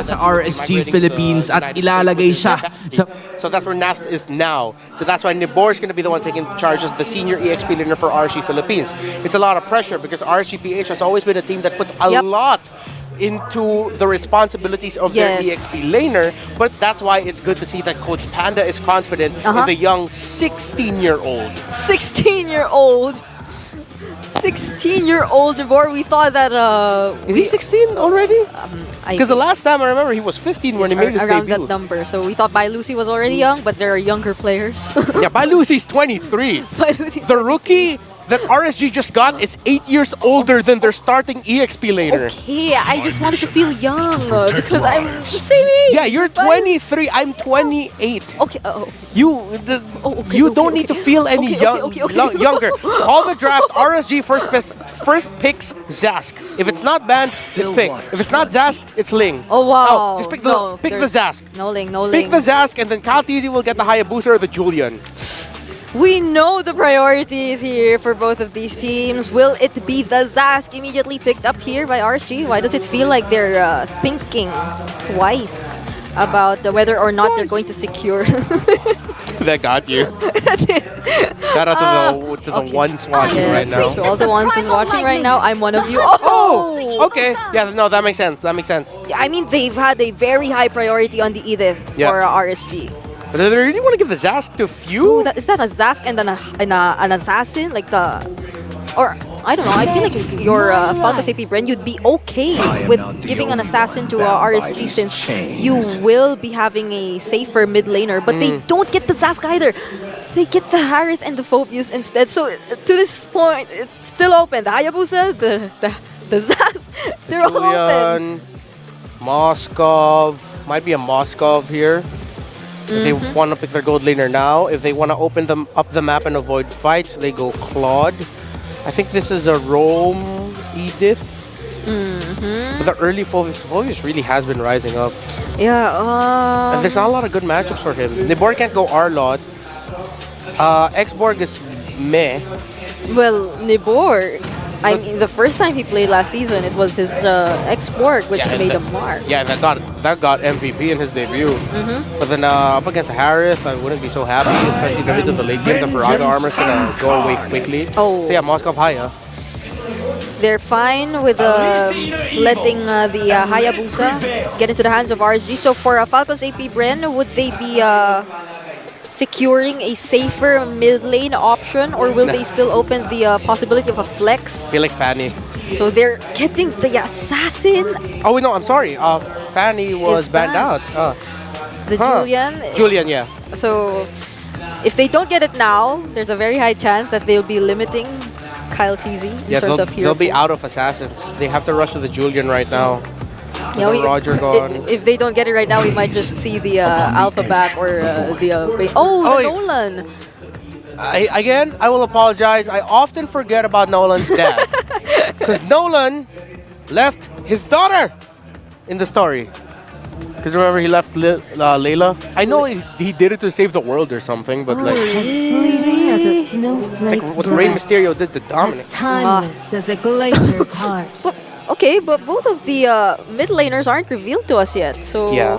sa RSG Philippines at ilalagay siya sa... So that's where Nast is now. So that's why Nibor is going to be the one taking charge as the senior EXP laner for RSG Philippines. It's a lot of pressure because RSG PH has always been a team that puts a lot into the responsibilities of their EXP laner, but that's why it's good to see that Coach Panda is confident in the young 16-year-old. 16-year-old? 16-year-old Nibor, we thought that... Is he 16 already? Because the last time I remember he was 15 when he made his around debut. that number. So we thought Bai Lucy was already young, but there are younger players. Yeah, Bai Lucy's 23. The rookie that RSG just got is 8 years older than their starting EXP laner. Okay, I just wanted to feel young because I'm the same age. Yeah, you're 23. I'm 28. Okay. You don't need to feel any younger. All the draft, RSG first picks Zask. If it's not banned, it's pick. If it's not Zask, it's Ling. Oh wow! Just pick the Zask. No Ling. Pick the Zask, and then Kyle TZ will get the Hayabusa or the Julian. We know the priorities here for both of these teams. Will it be the Zask immediately picked up here by RSG? Why does it feel like they're thinking twice about whether or not they're going to secure? That got you. Shout out to the ones watching right now. To all the ones who's watching right now, I'm one of you. Oh, okay. Yeah, no, that makes sense. That makes sense. I mean, they've had a very high priority on the Edith for RSG. But do they really want to give the Zask to few? So is that a Zask and an assassin? Like or I don't know. I feel like if you're Falcons AP Bren, you'd be okay with giving an assassin to RSG since you will be having a safer mid laner. But they don't get the Zask either. They get the Harith and the Phobius instead. So to this point, it's still open. The Hayabusa, the Zask, they're all open. Moskov, might be a Moskov here. If they want to pick their gold laner now, if they want to open them up the map and avoid fights, they go Claude. I think this is a Rome Edith. But the early Phobius really has been rising up. Yeah. And there's not a lot of good matchups for him. Nibor can't go Arlot. Xborg is meh. Well, Nibor, I mean, the first time he played last season, it was his Xborg, which made a mark. Yeah, that got MVP in his debut. But then up against Harith, I wouldn't be so happy, especially if into the late game. The Faraga armor's gonna go away quickly. So yeah, Moskov Haya. They're fine with letting the Hayabusa get into the hands of RSG. So for Falcons AP Bren, would they be securing a safer mid lane option, or will they still open the possibility of a flex? I feel like Fanny. So they're getting the assassin. Oh no, I'm sorry. Fanny was banned out. The Julian. Julian, yeah. So if they don't get it now, there's a very high chance that they'll be limiting Kyle TZ in terms of hero. They'll be out of assassins. They have to rush to the Julian right now. Yeah, Roger gone. If they don't get it right now, we mimight just see the Alpha back or the Nolan. I will apologize. I often forget about Nolan's dad. Because Nolan left his daughter in the story. Because remember, he left Layla. I know he did it to save the world or something, but like... Fleeting as a snowflake. It's like what Rey Mysterio did to Dominic. Timeless as a glacier's heart. Okay, but both of the mid laners aren't revealed to us yet. So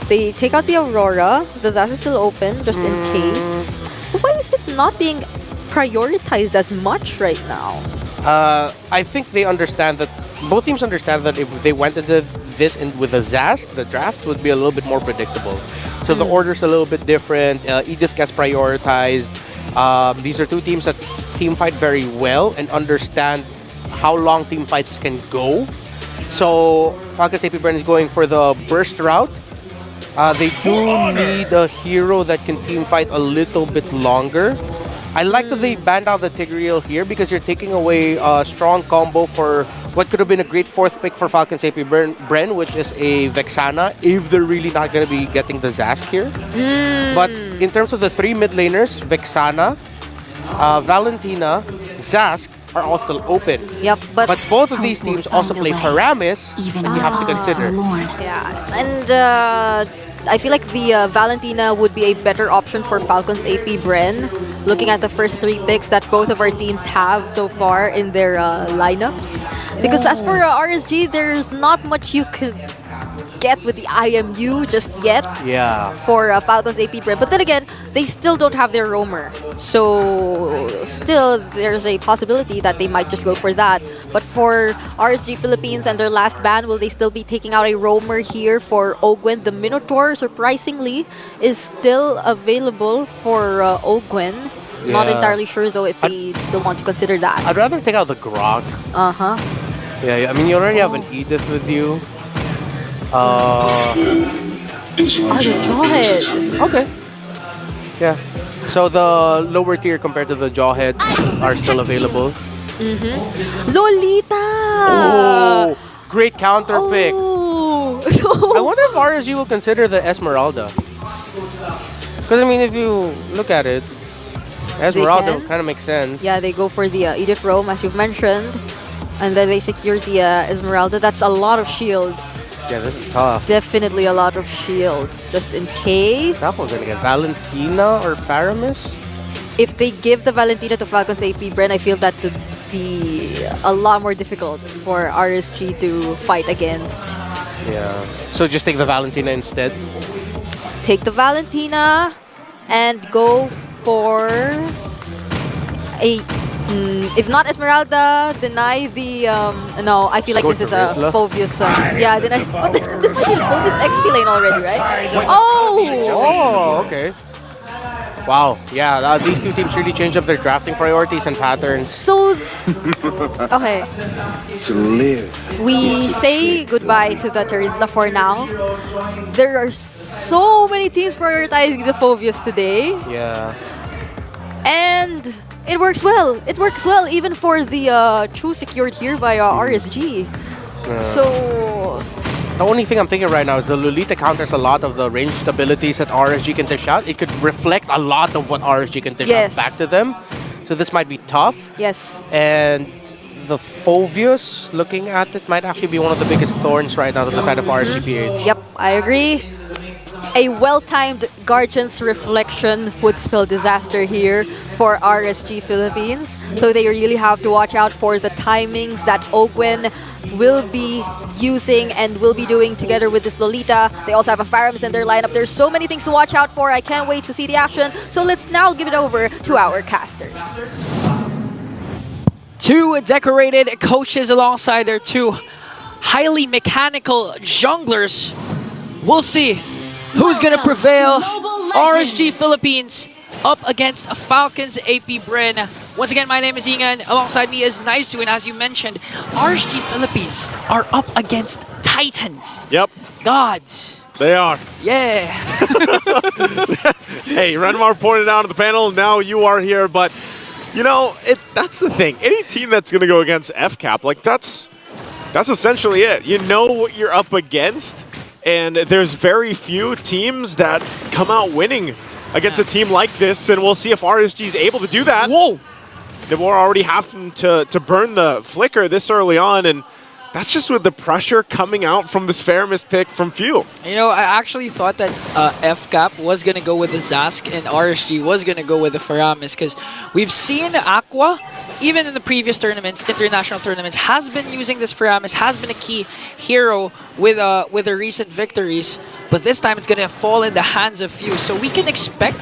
they take out the Aurora. The Zaz is still open, just in case. But why is it not being prioritized as much right now? I think they understand that, both teams understand that if they went into this with a Zask, the draft would be a little bit more predictable. So the order's a little bit different. Edith gets prioritized. These are two teams that team fight very well and understand how long team fights can go. So Falcons AP Bren is going for the burst route. They do need a hero that can team fight a little bit longer. I like that they banned out the Tigreal here because you're taking away a strong combo for what could have been a great fourth pick for Falcons AP Bren, which is a Vexana, if they're really not going to be getting the Zask here. But in terms of the three mid laners, Vexana, Valentina, Zask, are all still open. Yep, but both of these teams also play Paramis, and you have to consider. Yeah, and I feel like the Valentina would be a better option for Falcons AP Bren, looking at the first three picks that both of our teams have so far in their lineups. Because as for RSG, there's not much you could get with the IMU just yet. Yeah. For Falcon's AP Brim. But then again, they still don't have their roamer. So still, there's a possibility that they might just go for that. But for RSG Philippines and their last ban, will they still be taking out a roamer here for Ogwen? The Minotaur, surprisingly, is still available for Ogwen. Not Yeah. entirely sure, though, if they still want to consider that. I'd rather take out the Grok. Uh-huh. Yeah, I mean, you already have an Edith with you. Oh, the Jawhead. Okay. Yeah. So the lower tier compared to the Jawhead are still available. Lolita! Oh, great counter pick. Oh. I wonder if RSG will consider the Esmeralda. Because, I mean, if you look at it, Esmeralda can. kind of makes sense. Yeah, they go for the Edith Rome, as you've mentioned. And then they secure the Esmeralda. That's a lot of shields. Yeah, this is tough. Definitely a lot of shields, just in case. That one's gonna get Valentina or Faramis? If they give the Valentina to Falcon's AP Bren, I feel that could be a lot more difficult for RSG to fight against. Yeah. So just take the Valentina instead? Take the Valentina and go for a... if not Esmeralda, deny the... no, I feel like Go this is a to Rizla. Phobius... yeah, deny... But this might be a Phobius XP lane already, right? Oh! Oh, okay. Wow. Yeah, these two teams really changed up their drafting priorities and patterns. So... okay. To live. We say goodbye to the Terizla for now. There are so many teams prioritizing the Phobius today. Yeah. And it works well. It works well even for the True secured here by RSG. So... The only thing I'm thinking right now is the Lolita counters a lot of the ranged abilities that RSG can dish out. It could reflect a lot of what RSG can dish out back to them. So this might be tough. Yes. And the Phobius, looking at it, might actually be one of the biggest thorns right now to the side of RSGPH. Yep, I agree. A well-timed Guardian's Reflection would spell disaster here for RSG Philippines. So they really have to watch out for the timings that Ogwen will be using and will be doing together with this Lolita. They also have a Faramis in their lineup. There's so many things to watch out for. I can't wait to see the action. So let's now give it over to our casters. Two decorated coaches alongside their two highly mechanical junglers. We'll see who's going to prevail. RSG Philippines up against Falcons AP Bryn. Once again, my name is Ingan. Alongside me is Naisu, and as you mentioned, RSG Philippines are up against Titans. Yep. Gods. They are. Yeah. Hey, Renmar pointed out on the panel, now you are here, but you know, that's the thing. Any team that's going to go against FCAP, like that's essentially it. You know what you're up against, and there's very few teams that come out winning against a team like this, and we'll see if RSG is able to do that. Whoa. They were already having to burn the flicker this early on, and that's just with the pressure coming out from this Faramis pick from Few. You know, I actually thought that FCAP was going to go with the Zask and RSG was going to go with the Faramis, because we've seen Aqua, even in the previous tournaments, international tournaments, has been using this Faramis, has been a key hero with the recent victories, but this time it's going to fall in the hands of Few. So we can expect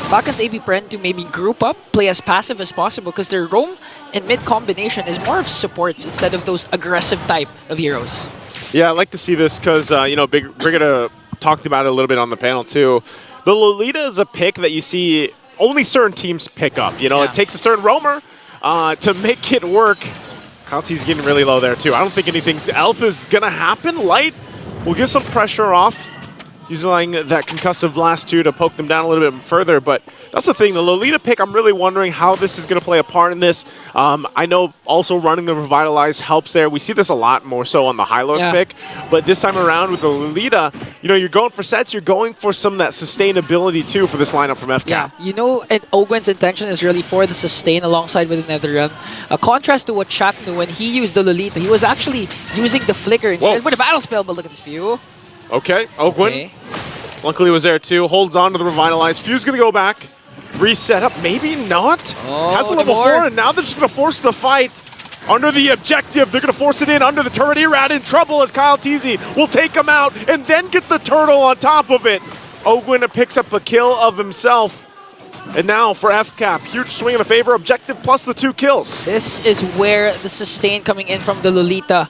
Falcons AP Pren to maybe group up, play as passive as possible, because their roam and mid combination is more of supports instead of those aggressive type of heroes. Yeah, I like to see this because, you know, Brigida talked about it a little bit on the panel too. The Lolita is a pick that you see only certain teams pick up. You know, it takes a certain roamer to make it work. Conti's getting really low there too. I don't think anything else is going to happen. Light will get some pressure off, using that concussive blast too to poke them down a little bit further, but that's the thing. The Lolita pick, I'm really wondering how this is going to play a part in this. I know also running the Revitalize helps there. We see this a lot more so on the Hylos pick, but this time around with the Lolita, you know, you're going for sets, you're going for some of that sustainability too for this lineup from FCAP. Yeah, you know, and Ogwen's intention is really for the sustain alongside with the Netherrealm. A contrast to what Shaq knew when he used the Lolita. He was actually using the Flicker instead with a Battle Spell, but look at this view. Okay, Ogwen. Luckily was there too. Holds on to the Revitalize. Few's going to go back. Reset up. Maybe not. Oh, Has a level 4, and now they're just going to force the fight. under the objective. They're going to force it in under the turret. Irad in trouble as Kyle Teasy will take him out and then get the turtle on top of it. Ogwin picks up a kill of himself. And now for FCAP, huge swing in the favor. Objective plus the 2 kills. This is where the sustain coming in from the Lolita.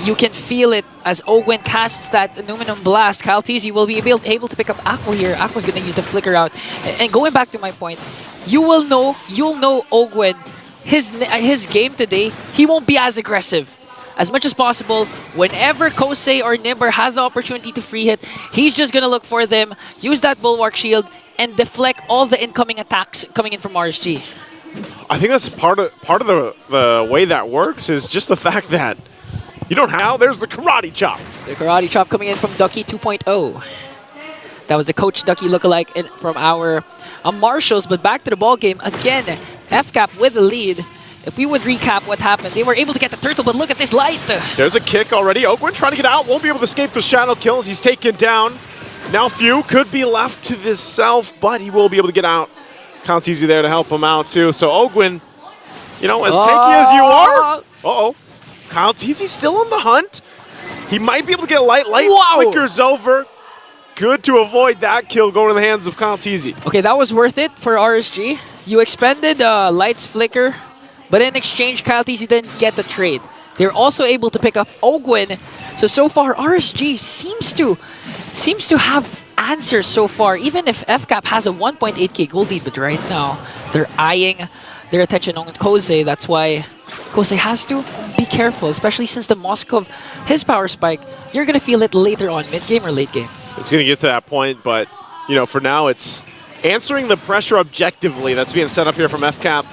You can feel it as Ogwin casts that aluminum blast. Kyle Teasy will be able to pick up Aqua here. Aqua's going to use the flicker out. And going back to my point, you'll know Ogwin, his game today, he won't be as aggressive. As much as possible, whenever Kosei or Nimber has the opportunity to free hit, he's just going to look for them, use that Bulwark Shield, and deflect all the incoming attacks coming in from RSG. I think that's part of the way that works is just the fact that you don't have. There's the karate chop. The karate chop coming in from Ducky 2.0. That was the Coach Ducky lookalike from our Marshals. But back to the ball game again. FCAP with the lead. If we would recap what happened, they were able to get the turtle, but look at this light. There's a kick already. Ogwin trying to get out, won't be able to escape the shadow kills. He's taken down. Now Few could be left to this self, but he will be able to get out. Count's easy there to help him out too. So Ogwin, you know, as tanky as you are. Uh-oh. Kyle Teasy's still on the hunt. He might be able to get light. Wow. Flickers over. Good to avoid that kill going to the hands of Kyle Teasy. Okay, that was worth it for RSG. You expended Light's flicker, but in exchange, Kyle Teasy didn't get the trade. They're also able to pick up Ogwin. So far, RSG seems to have answers so far, even if FCAP has a 1.8k gold lead, but right now, they're eyeing their attention on Kosei. That's why Kosei has to be careful, especially since the Moskov, his power spike, you're going to feel it later on, mid-game or late game. It's going to get to that point, but, you know, for now, it's answering the pressure objectively that's being set up here from FCAP.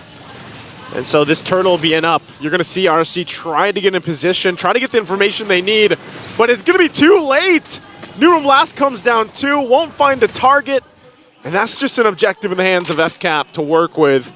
And so this turtle being up, you're going to see RSG try to get in position, try to get the information they need, but it's going to be too late. New Blast comes down too, won't find a target, and that's just an objective in the hands of FCAP to work with.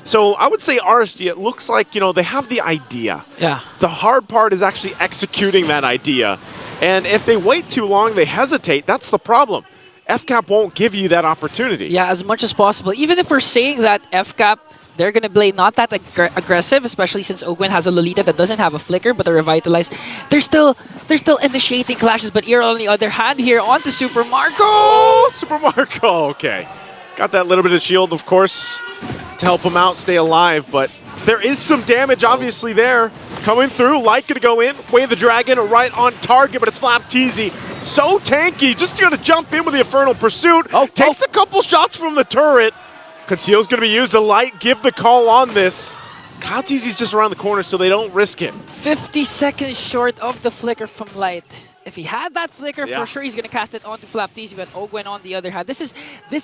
So I would say RSG, it looks like, you know, they have the idea. Yeah. The hard part is actually executing that idea. And if they wait too long, they hesitate, that's the problem. FCAP won't give you that opportunity. Yeah, as much as possible. Even if we're saying that FCAP, they're going to play not that aggressive, especially since Ogwin has a Lolita that doesn't have a flicker, but they're revitalized. They're still initiating clashes, but here on the other hand, here onto Super Marco! Super Marco, okay. Got that little bit of shield, of course, to help him out stay alive, but there is some damage obviously there. Coming through, Light gonna go in, Way of the Dragon right on target, but it's Flap Teasy. So tanky, just gonna jump in with the Infernal Pursuit. Takes a couple shots from the turret. Conceal's going to be used to Light, give the call on this. Kyle Teasy's just around the corner, so they don't risk it. 50 seconds short of the flicker from Light. If he had that flicker, for sure he's going to cast it onto Flap Teasy, but Ogwin on the other hand. This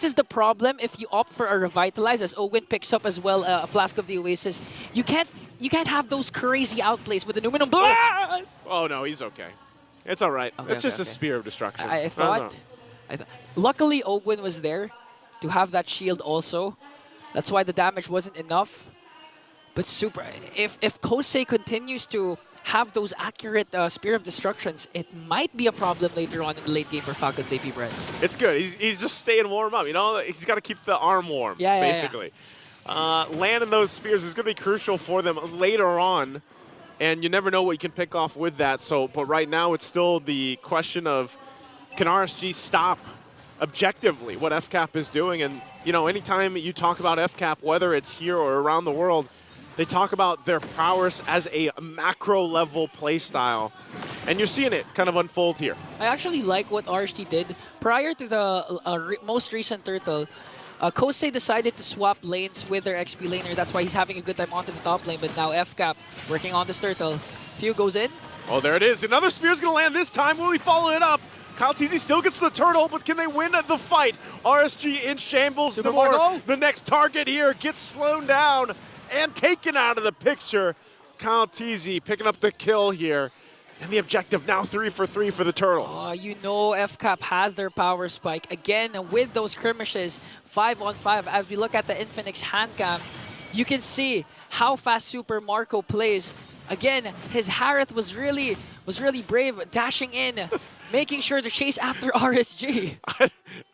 is the problem if you opt for a Revitalize, as Ogwin picks up as well a Flask of the Oasis. You can't have those crazy outplays with the Aluminum Blast! Oh, no, he's okay. It's all right. Okay, it's just a Spear of Destruction. I thought... Luckily, Ogwin was there to have that shield also. That's why the damage wasn't enough. But super, if Kosei continues to have those accurate Spear of Destructions, it might be a problem later on in the late game for Falcon's AP Bread. It's good. He's just staying warm up. You know, he's got to keep the arm warm, basically. Landing those spears is going to be crucial for them later on. And you never know what you can pick off with that. So, but right now, it's still the question of, can RSG stop objectively what FCAP is doing? And, you know, anytime you talk about FCAP, whether it's here or around the world, they talk about their prowess as a macro-level play style. And you're seeing it kind of unfold here. I actually like what RSG did. Prior to the most recent Turtle, Kosei decided to swap lanes with their XP laner. That's why he's having a good time onto the top lane. But now FCAP working on this Turtle. Few goes in. Oh, there it is. Another Spear's going to land this time. Will he follow it up? Kyle Teasy still gets the turtle, but can they win the fight? RSG in shambles. The next target here gets slowed down and taken out of the picture. Kyle Teasy picking up the kill here. And the objective now 3 for 3 for the Turtles. You know FCAP has their power spike. Again, with those skirmishes, 5-on-5, as we look at the Infinix hand cam, you can see how fast Super Marco plays. Again, his Harith was really brave, dashing in, making sure to chase after RSG.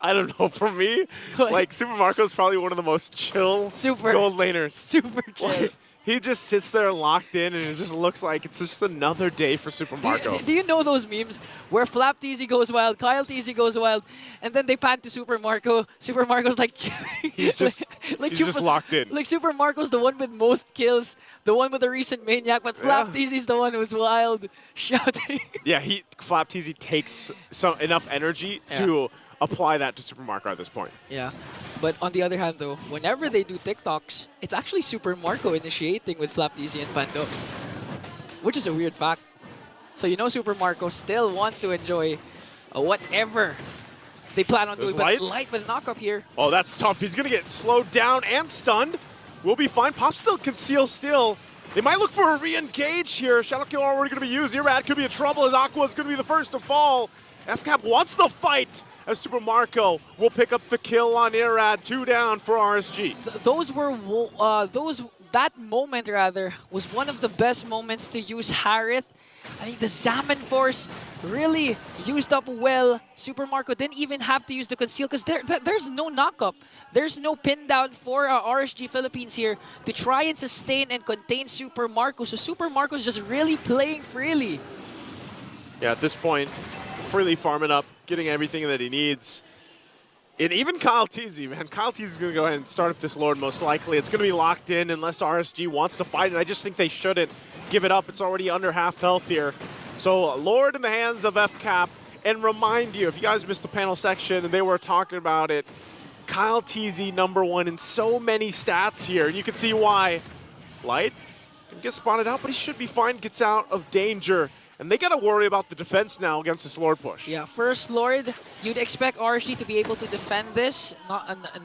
I don't know, for me, like Super Marco's probably one of the most chill gold laners. Super chill. Like, He just sits there locked in, and it just looks like it's just another day for Super Marco. Do you know those memes where Flap TZ goes wild, Kyle TZ goes wild, and then they pan to Super Marco. Super Marco's like He's just he's just locked in. Like Super Marco's the one with most kills, the one with the recent maniac, but Flap TZ's the one who's wild, shouting. Yeah, Flap TZ takes enough energy to apply that to Super Marco at this point. Yeah. But on the other hand, though, whenever they do TikToks, it's actually Super Marco initiating with Flap TZ and Pando, which is a weird fact. So you know Super Marco still wants to enjoy whatever they plan on doing. But Light with knock-up here. Oh, that's tough. He's going to get slowed down and stunned. We'll be fine. Pop still can seal still. They might look for a re-engage here. Shadow Kill already going to be used. Irad could be in trouble as Aqua is going to be the first to fall. FCAP wants the fight as Super Marco will pick up the kill on Irad. 2 down for RSG. That moment rather was one of the best moments to use Harith. I mean, the Zaman Force really used up well. Super Marco didn't even have to use the conceal because there's no knock-up. There's no pin down for RSG Philippines here to try and sustain and contain Super Marco. So Super Marco's just really playing freely. Yeah, at this point, freely farming up, getting everything that he needs. And even Kyle TZ, man. Kyle TZ is going to go ahead and start up this Lord most likely. It's going to be locked in unless RSG wants to fight it. I just think they shouldn't give it up. It's already under half health here. So Lord in the hands of FCAP. And remind you, if you guys missed the panel section and they were talking about it, Kyle TZ #1 in so many stats here. And you can see why. Light gets spotted out, but he should be fine. Gets out of danger. And they got to worry about the defense now against this Lord push. Yeah, first Lord, you'd expect RSG to be able to defend this,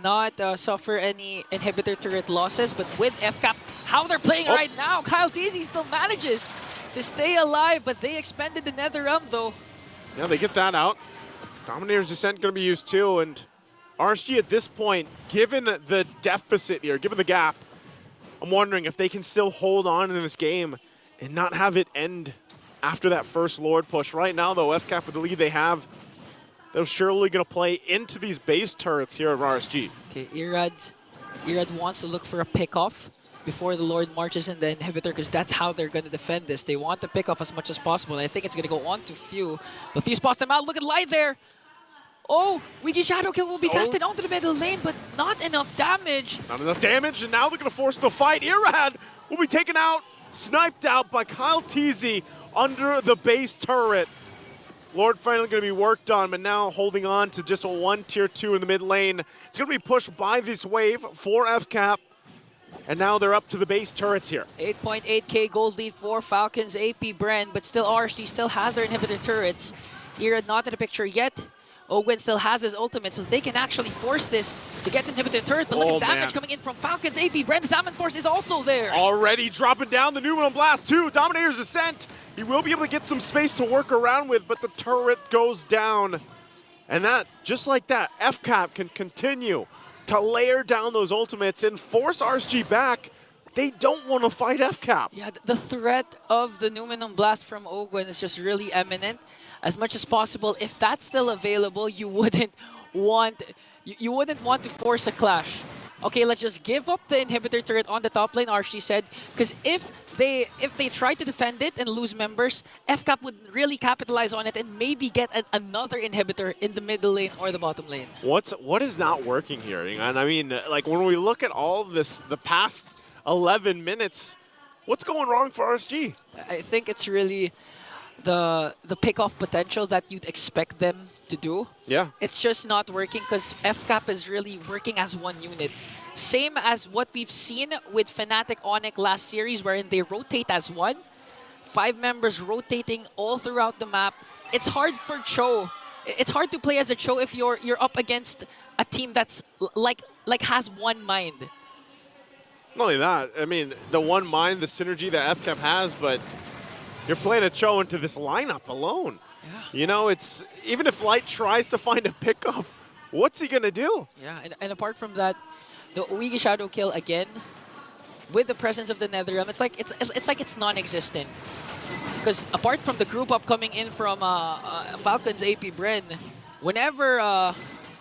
not suffer any inhibitor turret losses. But with FCAP, how they're playing right now, Kyle TZ still manages to stay alive, but they expended the Nether Realm though. Yeah, they get that out. Dominator's Descent going to be used too, and RSG at this point, given the deficit here, given the gap, I'm wondering if they can still hold on in this game and not have it end after that first Lord push. Right now, though, FCAP with the lead they have, they're surely going to play into these base turrets here at RSG. Okay, Irad wants to look for a pick-off before the Lord marches in the inhibitor because that's how they're going to defend this. They want to pick off as much as possible, and I think it's going to go on to Few. But Few spots them out. Look at Light there. Oh, Wiki Shadow Kill will be casted onto the middle lane, but not enough damage. Not enough damage, and now they're going to force the fight. Irad will be taken out, sniped out by Kyle TZ under the base turret. Lord finally going to be worked on, but now holding on to just a 1 tier 2 in the mid lane. It's going to be pushed by this wave for FCAP. And now they're up to the base turrets here. 8.8k gold lead for Falcons AP Bren, but still RSG still has their inhibitor turrets. Irad not in the picture yet. Ogwen still has his ultimate, so they can actually force this to get the inhibitor turret. But look at damage coming in from Falcons AP Bren. Zaman Force is also there. Already dropping down the Numenal Blast too. Dominator's Ascent. He will be able to get some space to work around with, but the turret goes down. And that, just like that, FCAP can continue to layer down those ultimates and force RSG back. They don't want to fight FCAP. Yeah, the threat of the Numenum Blast from Ogwen is just really eminent. As much as possible, if that's still available, you wouldn't want to force a clash. Okay, let's just give up the inhibitor turret on the top lane, RSG said, because if they try to defend it and lose members, FCAP would really capitalize on it and maybe get another inhibitor in the middle lane or the bottom lane. What is not working here? And I mean, like when we look at all of this, the past 11 minutes, what's going wrong for RSG? I think it's really the pick-off potential that you'd expect them to do. Yeah. It's just not working because FCAP is really working as one unit. Same as what we've seen with Fnatic Onyx last series, wherein they rotate as one. 5 members rotating all throughout the map. It's hard for Cho. It's hard to play as a Cho if you're up against a team that's like has one mind. Not only that, I mean, the one mind, the synergy that FCAP has, but you're playing a Cho into this lineup alone. Yeah. You know, it's even if Light tries to find a pickup, what's he gonna do? Yeah, and apart from that, the Uigi Shadow Kill again, with the presence of the Netherrealm, it's like it's non-existent. Because apart from the group up coming in from Falcons AP Bren, whenever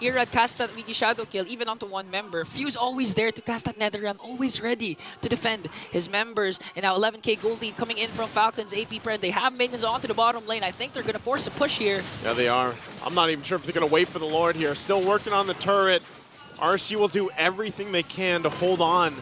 Irad casts that Wiki Shadow Kill, even onto one member. Fuse always there to cast that Nether Realm, always ready to defend his members. And now 11k gold lead coming in from Falcon's AP Pred. They have minions onto the bottom lane. I think they're going to force a push here. Yeah, they are. I'm not even sure if they're going to wait for the Lord here. Still working on the turret. RSG will do everything they can to hold on.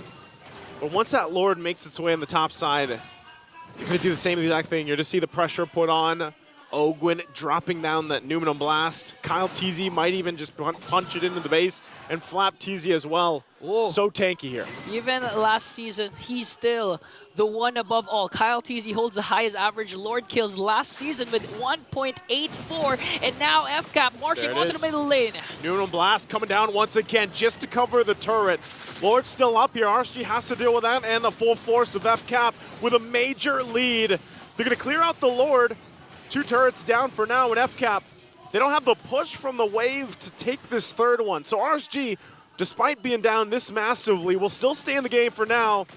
But once that Lord makes its way on the top side, you're going to do the same exact thing. You're going to see the pressure put on. Ogwin dropping down that Numinum Blast. Kyle TZ might even just punch it into the base and flap TZ as well. Whoa. So tanky here. Even last season, he's still the one above all. Kyle TZ holds the highest average Lord kills last season with 1.84. And now FCAP marching onto the middle lane. Numinum Blast coming down once again just to cover the turret. Lord's still up here. RSG has to deal with that and the full force of FCAP with a major lead. They're going to clear out the Lord. 2 turrets down for now in FCAP. They don't have the push from the wave to take this third one. So RSG, despite being down this massively, will still stay in the game for now.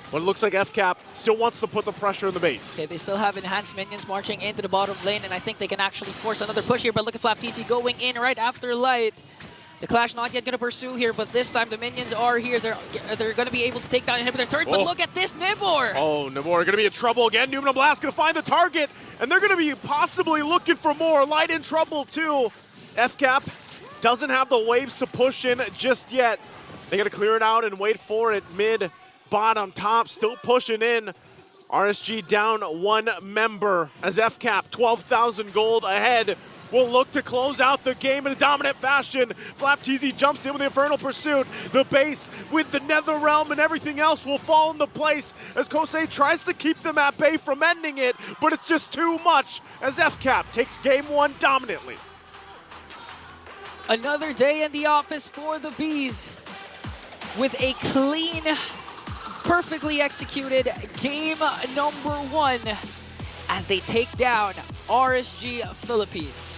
But it looks like FCAP still wants to put the pressure in the base. Okay, they still have enhanced minions marching into the bottom lane, and I think they can actually force another push here. But look at Flap TC going in right after Light. The Clash not yet going to pursue here, but this time the minions are here. They're going to be able to take down Inhibitor third, but look at this Nibor! Oh, Nibor going to be in trouble again. Numinum Blast going to find the target, and they're going to be possibly looking for more. Light in trouble too. FCAP doesn't have the waves to push in just yet. They got to clear it out and wait for it. Mid, bottom, top, still pushing in. RSG down 1 member as FCAP, 12,000 gold ahead. Will look to close out the game in a dominant fashion. Flap TZ jumps in with the Infernal Pursuit. The base with the Nether Realm and everything else will fall into place as Kosei tries to keep them at bay from ending it, but it's just too much as FCAP takes game 1 dominantly. Another day in the office for the Bees with a clean, perfectly executed game number 1 as they take down RSG Philippines.